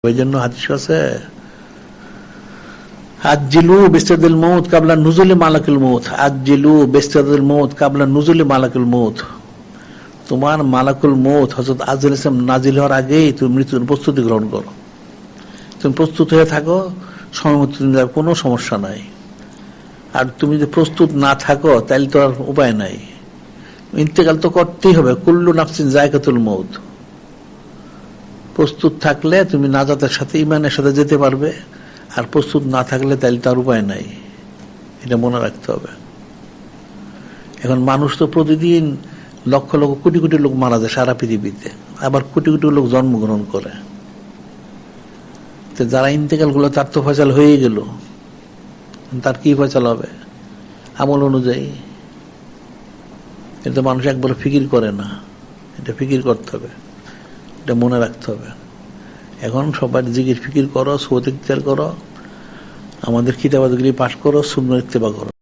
ওই জন্য হাদিস আছে, আজ্জিলু বিস্তাদিল মউত কাবলা নুজুলি মালাকুল মউত, আজ্জিলু বিস্তাদিল মউত কাবলা নুজুলি মালাকুল মউত। তোমার মালাকুল মউত হযরত আজরাইল আলাইহিস সালাম নাজিল হওয়ার আগেই তুমি মৃত্যুর প্রস্তুতি গ্রহণ করো। তুমি প্রস্তুত হয়ে থাকো, সময়মতো কোনো সমস্যা নাই। আর তুমি যদি প্রস্তুত না থাকো তাহলে তো আর উপায় নাই, ইন্তেকাল তো করতেই হবে। কুল্লু নাফসিন যায়কাতুল মউত। প্রস্তুত থাকলে তুমি নাজাতের সাথে ঈমানের সাথে যেতে পারবে, আর প্রস্তুত না থাকলে তাহলে তার উপায় নাই। এটা মনে রাখতে হবে। এখন মানুষ তো প্রতিদিন লক্ষ লক্ষ কোটি কোটি লোক মারা যায় সারা পৃথিবীতে, আবার কোটি কোটি লোক জন্মগ্রহণ করে। তো যারা ইন্তেকাল গুলো তার তো ফয়সাল হয়ে গেল, তার কি ফয়সাল হবে? আমল অনুযায়ী। এটা মানুষ একবার ফিকির করে না, এটা ফিকির করতে হবে, এটা মনে রাখতে হবে। এখন সবাই জিকির ফিকির করো, সুবত ইখতিয়ার করো, আমাদের কিতাবাতগুলি পাঠ করো, সুন্নাহ ইত্তেবা করো।